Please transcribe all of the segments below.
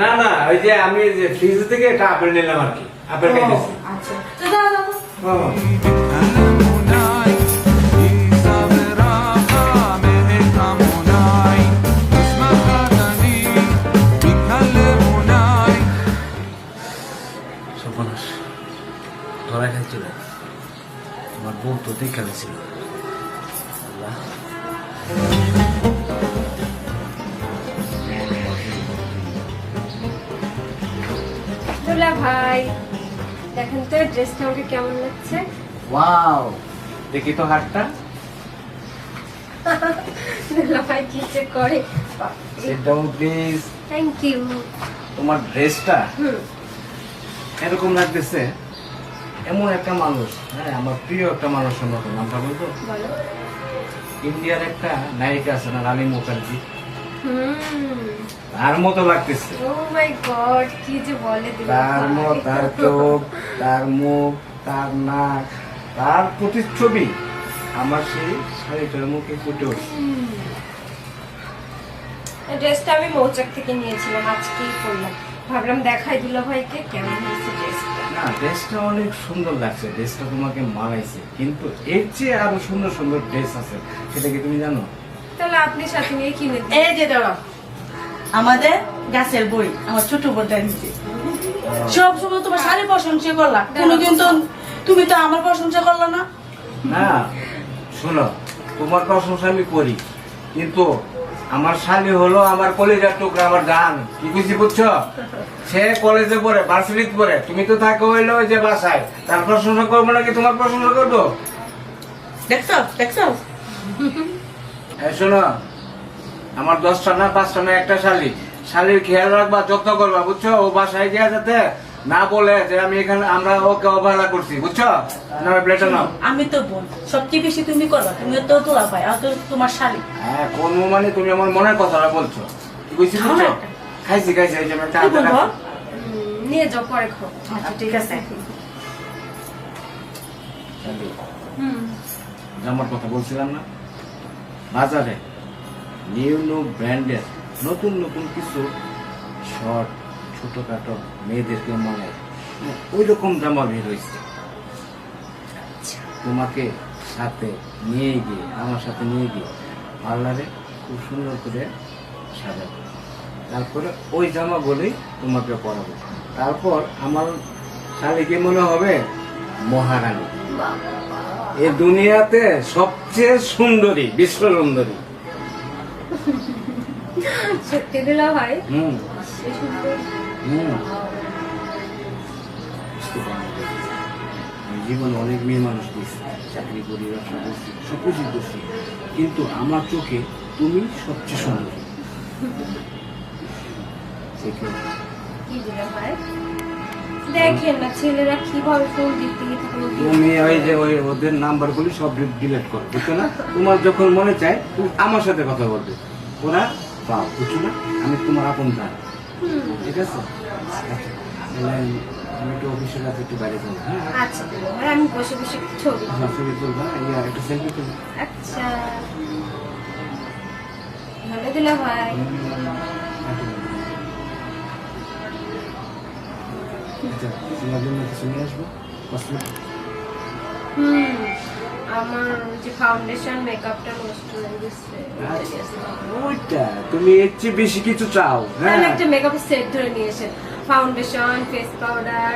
না না, ওই যে আমি যে ফ্রিজ থেকে একটা আপেল নিলাম আর কি, আপেল খাইতেছি। আচ্ছা তো দাও দাও ও, সর্বনাশ, ধরা খাইছিল। আমার বউ তো দেখে গেছিল। আল্লাহ। দুলা ভাই দেখেন তো ড্রেসটা আমাকে কেমন লাগছে। ওয়াও, দেখি তো হাতটা। দুলা ভাই কি যে করে। Sit down please. Thank you. তোমার ড্রেসটা এরকম লাগতেছে, এমন একটা মানুষ, হ্যাঁ আমার প্রিয় একটা মানুষের মতো। নামটা বলতো? বলো। ইন্ডিয়ার একটা নায়িকা আছে না, রানী মুখার্জি, হুম। তার মতো লাগতেছে। ও মাই গড, কি যে বলে দুলা তার ভাই। তার চোখ, তার মুখ, তার নাক, তার প্রতিচ্ছবি আমার সেই শাড়িটার মুখে ফুটে উঠছে। ড্রেসটা আমি মৌচাক থেকে নিয়েছিলাম, আজকেই পরলাম। ভাবলাম দেখাই দুলা ভাইকে কেমন হয়েছে ড্রেসটা। না, ড্রেসটা অনেক সুন্দর লাগছে, ড্রেসটা তোমাকে মানাইছে, কিন্তু এর চেয়ে আরো সুন্দর সুন্দর ড্রেস আছে, সেটা কি তুমি জানো? তাহলে আপনি সাথে নিয়ে কিনে দিন। এই যে দাঁড়াও, আমাদের গাছের বই আমার ছোট বোনটা নিচে। সব সময় তোমার শাড়ি প্রশংসা করলা, কোনোদিন তো তুমি তো আমার প্রশংসা করলা না। না শোনো, তোমার প্রশংসা আমি করি, কিন্তু আমার শালি হলো আমার কলিজার টুকরা, আমার জান। কি বুঝি বুঝছো? সে কলেজে পড়ে, ভার্সিটিতে পড়ে, তুমি তো থাকো হইলো ওই যে বাসায়। তার প্রশংসা করবো নাকি তোমার প্রশংসা করবো? দেখছো দেখছো, এই শোনো, আমার 10টা না 5টা না একটা শালি, শালির খেয়াল রাখবা, যত্ন করবা, বুঝছো? ও বাসায় গিয়ে যাতে না বলে যে আমি এখানে, আমরা ওকে অবহেলা করছি, বুঝছো? না প্লেটে নাও। আমি তো বোন, সবচেয়ে বেশি তুমি করবা, তুমি তো তোলা পাই, আর তো তোমার শাড়ি। হ্যাঁ, কোন মানে তুমি আমার মনের কথাটা বলছো, কি বুঝছি বুঝছো? খাইছি খাইছি, এই যে আমি চা কি বলবো? নিয়ে যাও, পরে খাও। আচ্ছা ঠিক আছে। জামার কথা বলছিলাম না, বাজারে নিউ নিউ ব্র্যান্ডের নতুন নতুন কিছু শর্ট, ছোটখাটো মেয়েদেরকে মানে ওই রকম জামা বের হয়েছে। তোমাকে সাথে নিয়ে গিয়ে, আমার সাথে নিয়ে গিয়ে পার্লারে খুব সুন্দর করে সাজাবো, তারপরে ওই জামা বলেই তোমাকে পরাবো। তারপর আমার শালিকে মনে হবে মহারানী, এই দুনিয়াতে সবচেয়ে সুন্দরী, বিশ্ব সুন্দরী। সত্যি দুলা ভাই, হুম সে সুন্দর। হুম। বুঝতে পারলাম। আমি জীবনে অনেক মেয়ে মানুষ দিয়েছি, চাকরি করি, ব্যবসা করছি, সব কিছুই করছি, কিন্তু আমার চোখে তুমি সবচেয়ে সুন্দর। কি দুলা ভাই, দেখেন না ছেলেরা কিভাবে ফোন দিতে তুমি ওই যে ওই ওদের নাম্বারগুলি সব ডিলিট করো, বুঝছো না? তোমার যখন মনে চায় তুমি আমার সাথে কথা বলবে, ওরা পাও, বুঝছো না? আমি তোমার আপন ভাই, ঠিক আছে? আচ্ছা, তাহলে আমি একটু অফিসের কাছে একটু বাইরে যাবো। হ্যাঁ আচ্ছা দুলা ভাই, আমি বসে বসে একটু ছবি তুলবো। ছবি তুলবা, একটা সেলফি তুলবা। আচ্ছা ভালো দুলা ভাই। আচ্ছা, তোমার জন্য কিছু নিয়ে আসবো, কসমেটিক। আমার যে ফাউন্ডেশন মেকআপটা নষ্ট হয়ে গেছে, ওইটা তুমি এর চেয়ে বেশি কিছু চাও? হ্যাঁ, তাহলে একটা মেকআপের সেট ধরে নিয়ে এসেন। Foundation, face powder,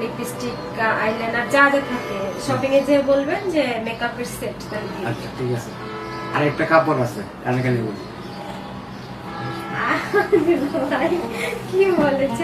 lipstick, eyeliner, যা যা থাকে শপিং এ যে বলবেন যে মেকআপের সেট তাহলে দিয়ে আচ্ছা ঠিক আছে। আর একটা কাপড় আছে, কানে কানে বলি। দিবো। কি বলেছ?